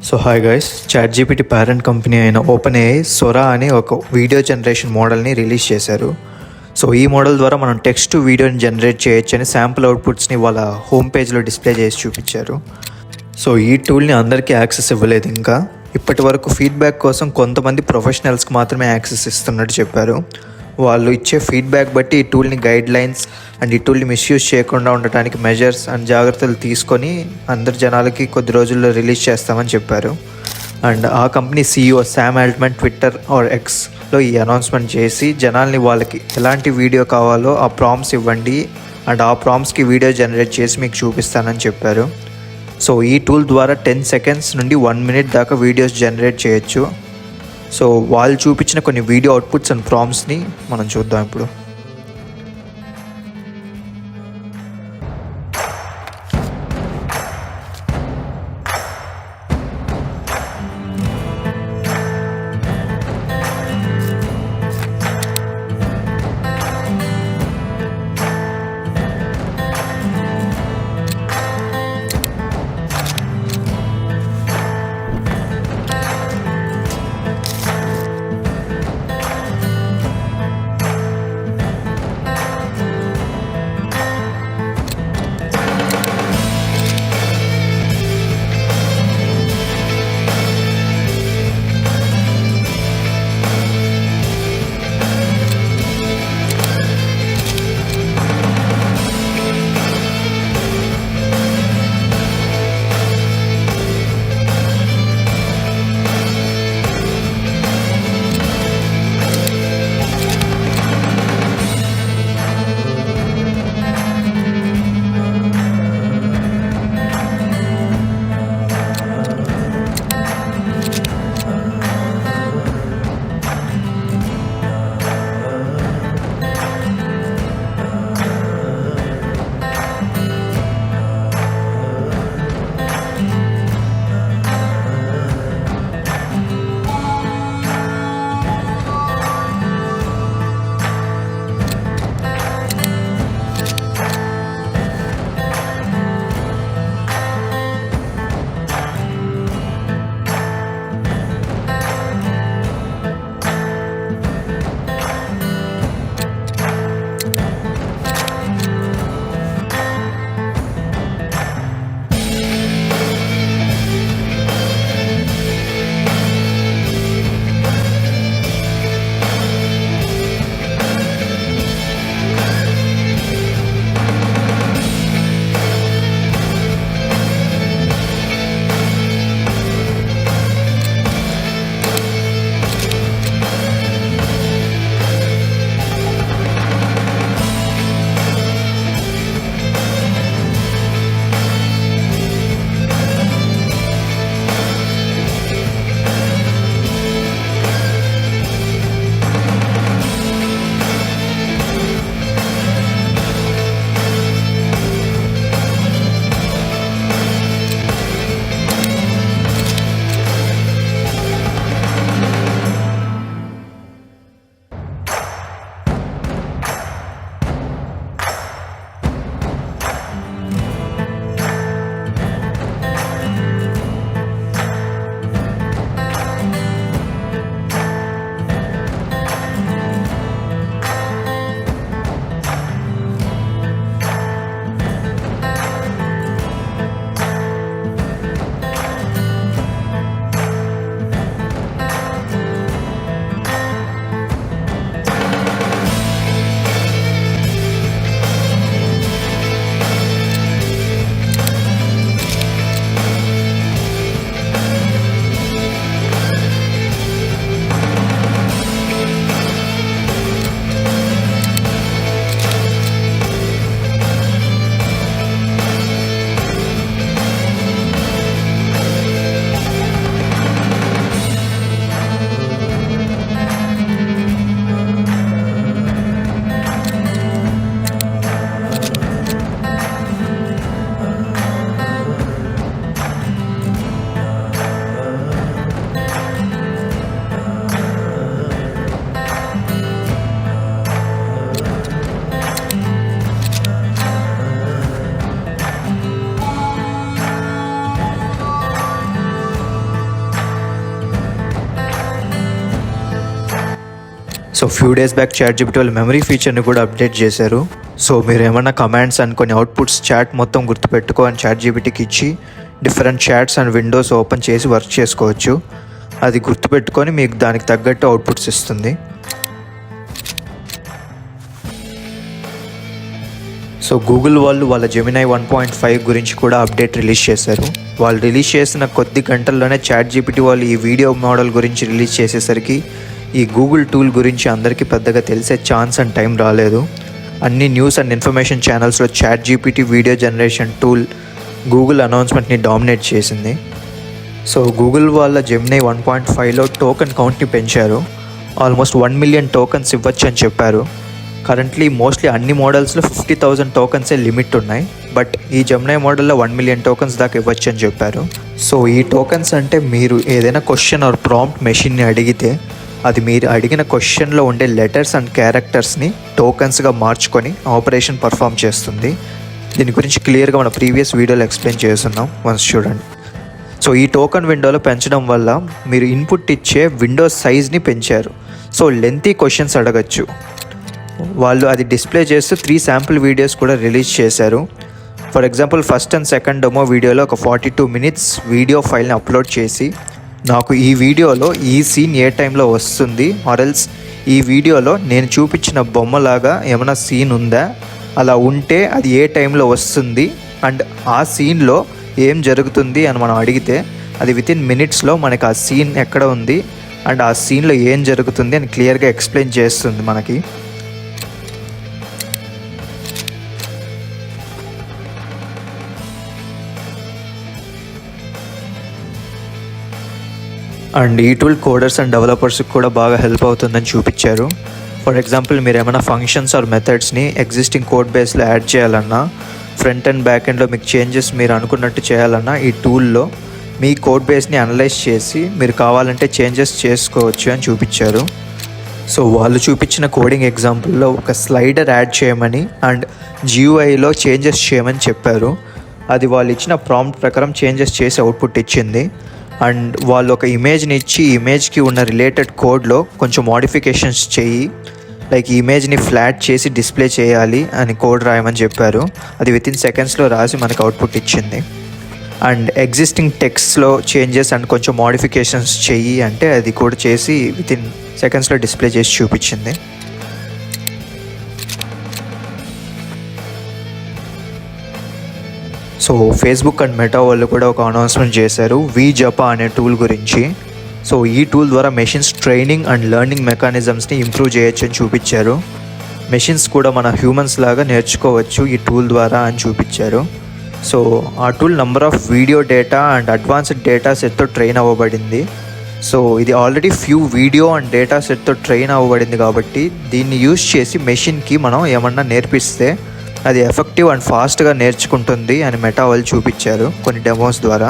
So hi guys, ChatGPT parent company అయిన OpenAI Sora అనే ఒక video generation మోడల్ని రిలీజ్ చేశారు. సో ఈ మోడల్ ద్వారా మనం టెక్స్ట్ టు వీడియోని జనరేట్ చేయొచ్చని శాంపుల్ అవుట్పుట్స్ని వాళ్ళ హోమ్ పేజ్లో డిస్ప్లే చేసి చూపించారు. సో ఈ టూల్ని అందరికీ యాక్సెస్ ఇవ్వలేదు. ఇంకా ఇప్పటి వరకు ఫీడ్బ్యాక్ కోసం కొంతమంది ప్రొఫెషనల్స్కి మాత్రమే యాక్సెస్ ఇస్తున్నట్టు చెప్పారు. వాళ్ళు ఇచ్చే ఫీడ్బ్యాక్ బట్టి ఈ టూల్ని గైడ్ లైన్స్ అండ్ ఈ టూల్ని మిస్యూజ్ చేయకుండా ఉండటానికి మెజర్స్ అండ్ జాగ్రత్తలు తీసుకొని అందరి జనాలకి కొద్ది రోజుల్లో రిలీజ్ చేస్తామని చెప్పారు. అండ్ ఆ company CEO Sam Altman Twitter or ఎక్స్లో ఈ అనౌన్స్మెంట్ చేసి జనాల్ని వాళ్ళకి ఎలాంటి వీడియో కావాలో ఆ ప్రాంప్ట్స్ ఇవ్వండి అండ్ ఆ ప్రాంప్ట్స్కి వీడియో జనరేట్ చేసి మీకు చూపిస్తానని చెప్పారు. సో ఈ టూల్ ద్వారా 10 సెకండ్స్ నుండి 1 మినిట్ దాకా వీడియోస్ జనరేట్ చేయొచ్చు. సో వాళ్ళు చూపించిన కొన్ని వీడియో అవుట్పుట్స్ అండ్ ప్రాంప్ట్స్ని మనం చూద్దాం ఇప్పుడు. So few days back ChatGPT వాళ్ళు మెమరీ ఫీచర్ని కూడా అప్డేట్ చేశారు. సో మీరు ఏమన్నా కమాండ్స్ అండ్ కొన్ని అవుట్పుట్స్ చాట్ మొత్తం గుర్తుపెట్టుకో అని ChatGPTకి ఇచ్చి different charts and Windows open చేసి వర్క్ చేసుకోవచ్చు. అది గుర్తుపెట్టుకొని మీకు దానికి తగ్గట్టు అవుట్పుట్స్ ఇస్తుంది. సో గూగుల్ వాళ్ళు వాళ్ళ జెమినై 1.5 గురించి కూడా అప్డేట్ రిలీజ్ చేశారు. వాళ్ళు రిలీజ్ చేసిన కొద్ది గంటల్లోనే ChatGPT వాళ్ళు ఈ వీడియో మోడల్ గురించి రిలీజ్ చేసేసరికి ఈ గూగుల్ టూల్ గురించి అందరికీ పెద్దగా తెలిసే ఛాన్స్ అండ్ టైం రాలేదు. అన్ని న్యూస్ అండ్ ఇన్ఫర్మేషన్ ఛానల్స్లో ChatGPT video generation tool Google అనౌన్స్మెంట్ని డామినేట్ చేసింది. సో గూగుల్ వాళ్ళ జెమినై 1.5లో టోకెన్ కౌంట్ని పెంచారు. ఆల్మోస్ట్ 1 మిలియన్ టోకన్స్ ఇవ్వచ్చు అని చెప్పారు. కరెంట్లీ మోస్ట్లీ అన్ని మోడల్స్లో 50,000 టోకన్సే లిమిట్ ఉన్నాయి. బట్ ఈ జెమినై మోడల్లో 1 మిలియన్ టోకన్స్ దాకా ఇవ్వచ్చు అని చెప్పారు. సో ఈ టోకన్స్ అంటే మీరు ఏదైనా క్వశ్చన్ ఆర్ ప్రాంప్ట్ మెషిన్ని అడిగితే అది మీరు అడిగిన క్వశ్చన్లో ఉండే లెటర్స్ అండ్ క్యారెక్టర్స్ని టోకన్స్గా మార్చుకొని ఆపరేషన్ పర్ఫామ్ చేస్తుంది. దీని గురించి క్లియర్గా మన ప్రీవియస్ వీడియోలో ఎక్స్ప్లెయిన్ చేస్తున్నాం, వన్స్ చూడండి. సో ఈ టోకన్ విండోలో పెంచడం వల్ల మీరు ఇన్పుట్ ఇచ్చే విండోస్ సైజ్ని పెంచారు. సో లెంతీ క్వశ్చన్స్ అడగచ్చు. వాళ్ళు అది డిస్ప్లే చేస్తూ 3 శాంపుల్ వీడియోస్ కూడా రిలీజ్ చేశారు. For example first and second demo వీడియోలో ఒక 42 మినిట్స్ వీడియో ఫైల్ని అప్లోడ్ చేసి నాకు ఈ వీడియోలో ఈ సీన్ ఏ టైంలో వస్తుంది, ఆర్ఎల్స్ ఈ వీడియోలో నేను చూపించిన బొమ్మలాగా ఏమైనా సీన్ ఉందా, అలా ఉంటే అది ఏ టైంలో వస్తుంది అండ్ ఆ సీన్లో ఏం జరుగుతుంది అని మనం అడిగితే అది వితిన్ మినిట్స్లో మనకి ఆ సీన్ ఎక్కడ ఉంది అండ్ ఆ సీన్లో ఏం జరుగుతుంది అని క్లియర్గా ఎక్స్ప్లెయిన్ చేస్తుంది మనకి. అండ్ ఈ టూల్ కోడర్స్ అండ్ డెవలపర్స్కి కూడా బాగా హెల్ప్ అవుతుందని చూపించారు. ఫర్ ఎగ్జాంపుల్ మీరు ఏమైనా ఫంక్షన్స్ ఆర్ మెథడ్స్ని ఎగ్జిస్టింగ్ కోడ్ బేస్లో యాడ్ చేయాలన్నా, ఫ్రంట్ అండ్ బ్యాక్ ఎండ్లో మీకు చేంజెస్ మీరు అనుకున్నట్టు చేయాలన్నా ఈ టూల్లో మీ కోడ్ బేస్ని అనలైజ్ చేసి మీరు కావాలంటే చేంజెస్ చేసుకోవచ్చు అని చూపించారు. సో వాళ్ళు చూపించిన కోడింగ్ ఎగ్జాంపుల్లో ఒక స్లైడర్ యాడ్ చేయమని అండ్ GUIలో చేంజెస్ చేయమని చెప్పారు. అది వాళ్ళు ఇచ్చిన ప్రాంప్ట్ ప్రకారం చేంజెస్ చేసి అవుట్పుట్ ఇచ్చింది. అండ్ వాళ్ళు ఒక ఇమేజ్ని ఇచ్చి ఇమేజ్కి ఉన్న రిలేటెడ్ కోడ్లో కొంచెం మోడిఫికేషన్స్ చేయి, లైక్ ఈ ఇమేజ్ని ఫ్లాట్ చేసి డిస్ప్లే చేయాలి అని కోడ్ రాయమని చెప్పారు. అది వితిన్ సెకండ్స్లో రాసి మనకు అవుట్పుట్ ఇచ్చింది. అండ్ ఎగ్జిస్టింగ్ టెక్స్ట్లో చేంజెస్ అండ్ కొంచెం మోడిఫికేషన్స్ చెయ్యి అంటే అది కూడా చేసి వితిన్ సెకండ్స్లో డిస్ప్లే చేసి చూపించింది. సో ఫేస్బుక్ అండ్ మెటా వాళ్ళు కూడా ఒక అనౌన్స్మెంట్ చేశారు VJapa అనే టూల్ గురించి. సో ఈ టూల్ ద్వారా మెషిన్స్ ట్రైనింగ్ అండ్ లెర్నింగ్ మెకానిజమ్స్ని ఇంప్రూవ్ చేయొచ్చు అని చూపించారు. మెషిన్స్ కూడా మన హ్యూమన్స్ లాగా నేర్చుకోవచ్చు ఈ టూల్ ద్వారా అని చూపించారు. సో ఆ tool number of video data and advanced data సెట్తో ట్రైన్ అవ్వబడింది. సో ఇది already few video and data సెట్తో ట్రైన్ అవ్వబడింది కాబట్టి దీన్ని యూజ్ చేసి మెషిన్కి మనం ఏమన్నా నేర్పిస్తే అది ఎఫెక్టివ్ అండ్ ఫాస్ట్గా నేర్చుకుంటుంది అని మెటా వాళ్ళు చూపించారు కొన్ని డెమోస్ ద్వారా.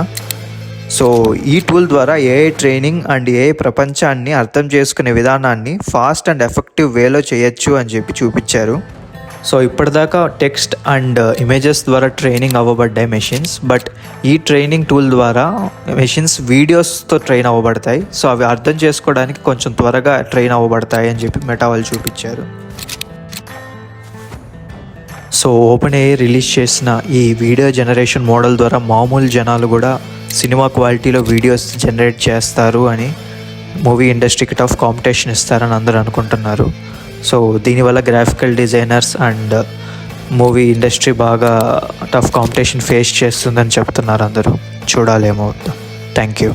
సో ఈ టూల్ ద్వారా AI ట్రైనింగ్ అండ్ AI ప్రపంచాన్ని అర్థం చేసుకునే విధానాన్ని ఫాస్ట్ అండ్ ఎఫెక్టివ్ వేలో చేయొచ్చు అని చెప్పి చూపించారు. సో ఇప్పటిదాకా టెక్స్ట్ అండ్ ఇమేజెస్ ద్వారా ట్రైనింగ్ అవ్వబడ్డాయి మెషిన్స్. బట్ ఈ ట్రైనింగ్ టూల్ ద్వారా మెషిన్స్ వీడియోస్తో ట్రైన్ అవ్వబడతాయి. సో అవి అర్థం చేసుకోవడానికి కొంచెం త్వరగా ట్రైన్ అవ్వబడతాయి అని చెప్పి మెటా వాళ్ళు చూపించారు. సో OpenAI రిలీజ్ చేసిన ఈ వీడియో జనరేషన్ మోడల్ ద్వారా మామూలు జనాలు కూడా సినిమా క్వాలిటీలో వీడియోస్ జనరేట్ చేస్తారు అని, మూవీ ఇండస్ట్రీకి టఫ్ కాంపిటీషన్ ఇస్తారని అందరూ అనుకుంటున్నారు. సో దీనివల్ల graphical designers and movie industry బాగా టఫ్ కాంపిటీషన్ ఫేస్ చేస్తుందని చెప్తున్నారు అందరూ. చూడాలేమో. Thank you.